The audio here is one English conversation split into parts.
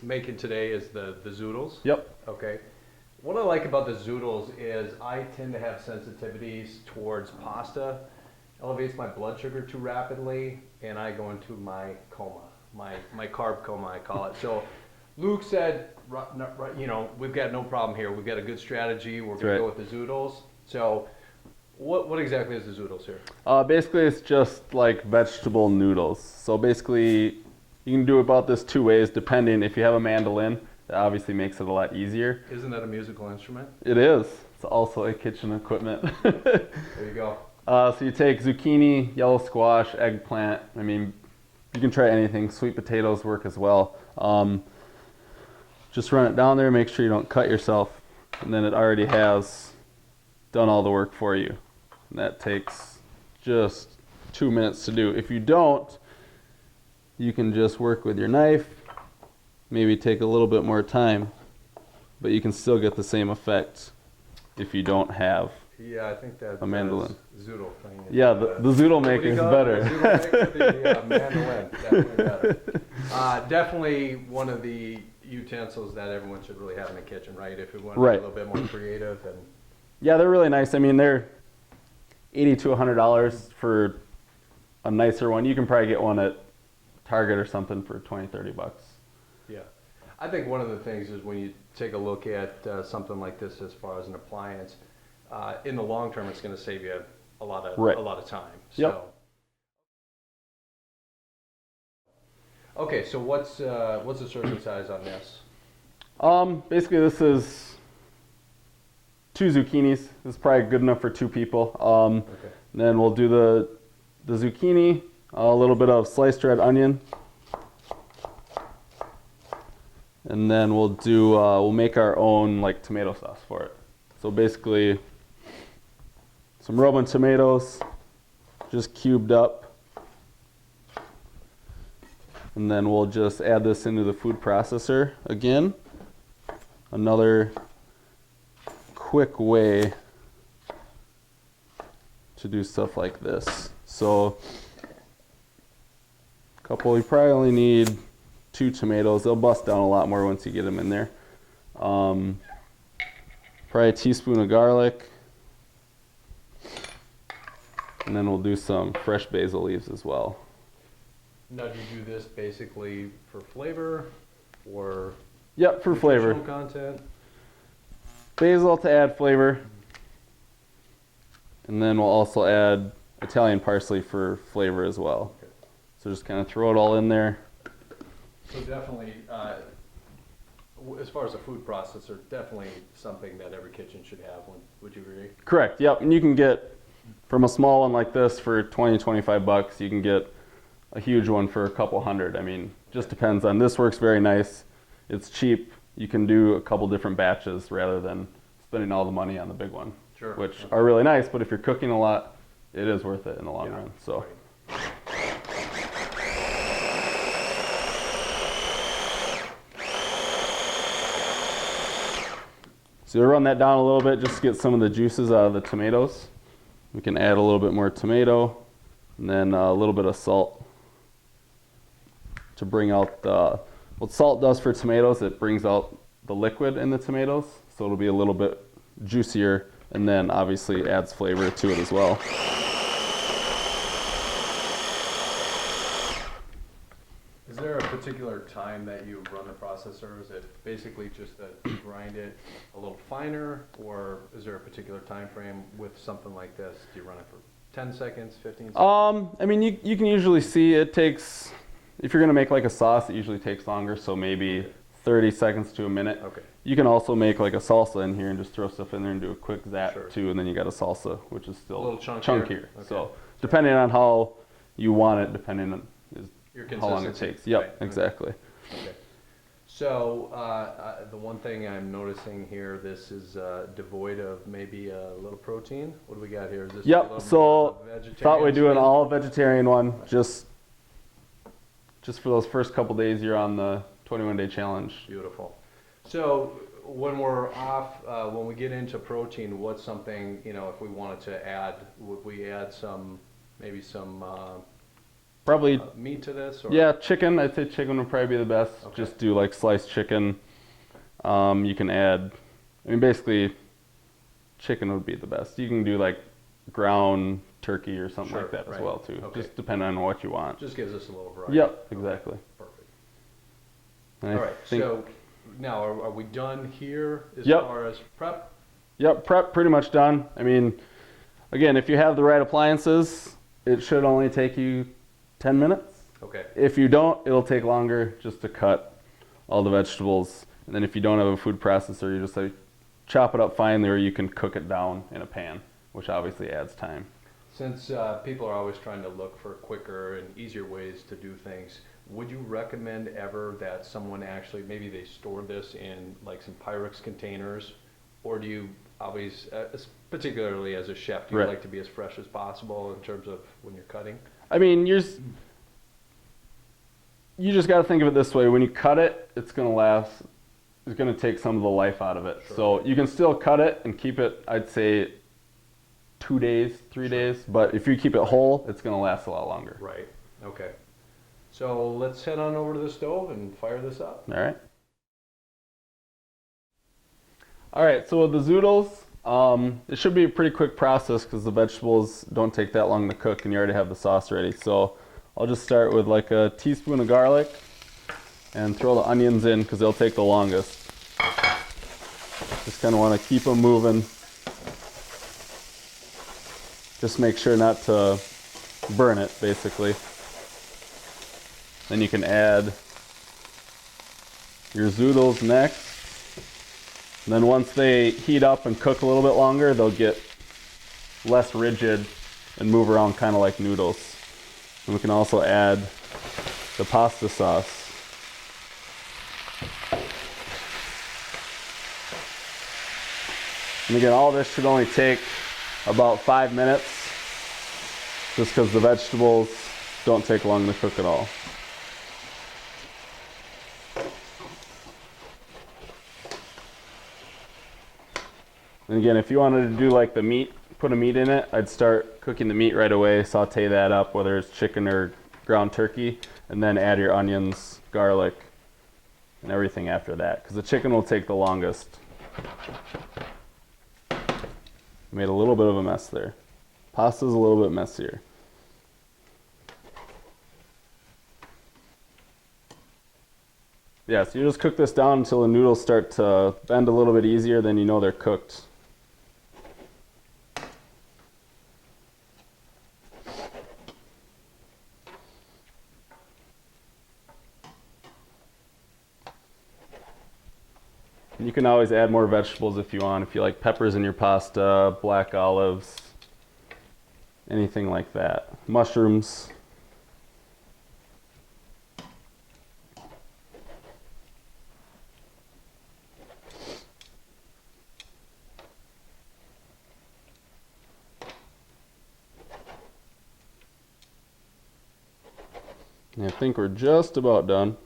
making today is the Zoodles. Yep. Okay. What I like about the Zoodles is I tend to have sensitivities towards pasta. Elevates my blood sugar too rapidly, and I go into my coma, my carb coma, I call it. So Luke said, we've got no problem here. We've got a good strategy. We're going to go with the Zoodles. So what exactly is the Zoodles here? Basically, it's just like vegetable noodles. So basically, you can do about this two ways, depending. If you have a mandolin, that obviously makes it a lot easier. Isn't that a musical instrument? It is. It's also a kitchen equipment. There you go. So you take zucchini, yellow squash, eggplant. I mean, you can try anything. Sweet potatoes work as well. Just run it down there, make sure you don't cut yourself, and then it already has done all the work for you. And that takes just 2 minutes to do. If you don't, you can just work with your knife, maybe take a little bit more time, but you can still get the same effect if you don't have I think that a mandolin. Zoodle thing. Yeah, the Zoodle maker is better. The Zoodle maker, the mandolin, definitely better. Definitely one of the utensils that everyone should really have in the kitchen, right? If you want to be a little bit more creative. And yeah, they're really nice. I mean, they're $80 to $100 for a nicer one. You can probably get one at Target or something for $20-30. Yeah, I think one of the things is when you take a look at something like this, as far as an appliance, in the long term, it's going to save you a lot of time. So. Yep. Okay, so what's the serving size on this? Basically, this is 2 zucchinis. This is probably good enough for 2 people. Okay. Then we'll do the zucchini, a little bit of sliced red onion, and then we'll make our own like tomato sauce for it. So basically, some Roman tomatoes, just cubed up, and then we'll just add this into the food processor again. Another quick way to do stuff like this. So you probably only need 2 tomatoes. They'll bust down a lot more once you get them in there. Probably a teaspoon of garlic. And then we'll do some fresh basil leaves as well. Now, do you do this basically for flavor or Yep, for flavor. Content? Basil to add flavor. And then we'll also add Italian parsley for flavor as well. Okay. So just kind of throw it all in there. So definitely, as far as a food processor, definitely something that every kitchen should have. Would you agree? Correct, yep. And you can get, from a small one like this for $20-25, you can get a huge one for a couple hundred. I mean, just depends on, this works very nice. It's cheap. You can do a couple different batches rather than spending all the money on the big one. Sure. Which are really nice, but if you're cooking a lot, it is worth it in the long run. So. Right. So we'll run that down a little bit just to get some of the juices out of the tomatoes. We can add a little bit more tomato and then a little bit of salt to bring out what salt does for tomatoes, it brings out the liquid in the tomatoes, so it'll be a little bit juicier, and then obviously adds flavor to it as well. Is there a particular time that you run the processor? Is it basically just that you grind it a little finer, or is there a particular time frame with something like this? Do you run it for 10 seconds, 15 seconds? I mean, you can usually see it takes, if you're going to make like a sauce, it usually takes longer, so maybe 30 seconds to a minute. Okay. You can also make like a salsa in here and just throw stuff in there and do a quick zap too, and then you got a salsa, which is still a little chunkier. Okay. So depending on how you want it, depending on how long it consistency. takes. Yep, Right. exactly. Okay. So the one thing I'm noticing here, this is devoid of maybe a little protein. What do we got here? Is this a Yep. little So vegetarian thought we'd do an spin? all vegetarian one, just for those first couple days you're on the 21-day challenge. Beautiful. So when we're off, when we get into protein, what's something, if we wanted to add, would we add maybe some Probably, meat to this? Or? yeah, chicken. I'd say chicken would probably be the best. Okay. Just do like sliced chicken. You can add, I mean, basically, chicken would be the best. You can do like ground turkey or something Sure, like that as right. well too. Okay. Just depending on what you want. Just gives us a little variety. Yep, exactly. Okay, perfect. And All I right, think- so now are we done here as Yep. far as prep? Yep, prep pretty much done. I mean, again, if you have the right appliances, it should only take you 10 minutes. Okay. If you don't, it'll take longer just to cut all the vegetables. And then if you don't have a food processor, you just like chop it up finely, or you can cook it down in a pan, which obviously adds time. Since people are always trying to look for quicker and easier ways to do things, would you recommend ever that someone actually, maybe they store this in like some Pyrex containers, or do you always, particularly as a chef, do you Right. like to be as fresh as possible in terms of when you're cutting? I mean, you just got to think of it this way. When you cut it, it's going to last, it's going to take some of the life out of it. Sure. So you can still cut it and keep it, I'd say, 2 days, 3 days. But if you keep it whole, it's going to last a lot longer. Right, okay. So let's head on over to the stove and fire this up. All right. All right, so with the zoodles, it should be a pretty quick process because the vegetables don't take that long to cook and you already have the sauce ready. So I'll just start with like a teaspoon of garlic and throw the onions in because they'll take the longest. Just kind of want to keep them moving. Just make sure not to burn it, basically. Then you can add your zoodles next. And then once they heat up and cook a little bit longer, they'll get less rigid and move around kind of like noodles. And we can also add the pasta sauce. And again, all this should only take about 5 minutes, just because the vegetables don't take long to cook at all. And again, if you wanted to do like the meat, put a meat in it, I'd start cooking the meat right away, saute that up, whether it's chicken or ground turkey, and then add your onions, garlic, and everything after that, because the chicken will take the longest. Made a little bit of a mess there. Pasta's a little bit messier. Yeah, so you just cook this down until the noodles start to bend a little bit easier, then you know they're cooked. You can always add more vegetables if you want. If you like peppers in your pasta, black olives, anything like that. Mushrooms. And I think we're just about done.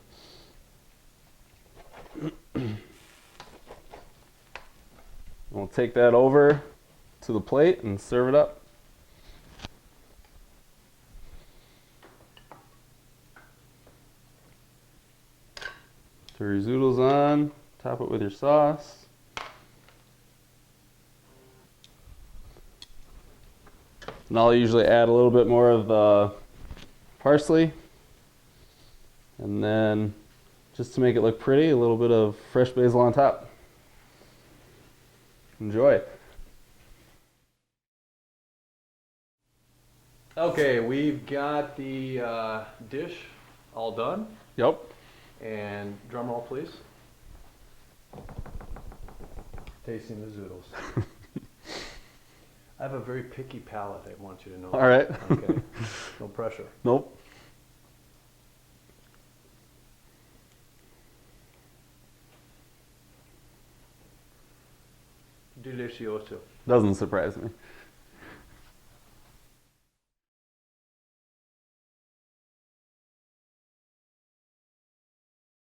We'll take that over to the plate and serve it up. Throw your zoodles on, top it with your sauce. And I'll usually add a little bit more of the parsley. And then, just to make it look pretty, a little bit of fresh basil on top. Enjoy. Okay, we've got the dish all done. Yep. And drum roll, please. Tasting the zoodles. I have a very picky palate, I want you to know. All right. Okay. No pressure. Nope. Delicioso. Doesn't surprise me.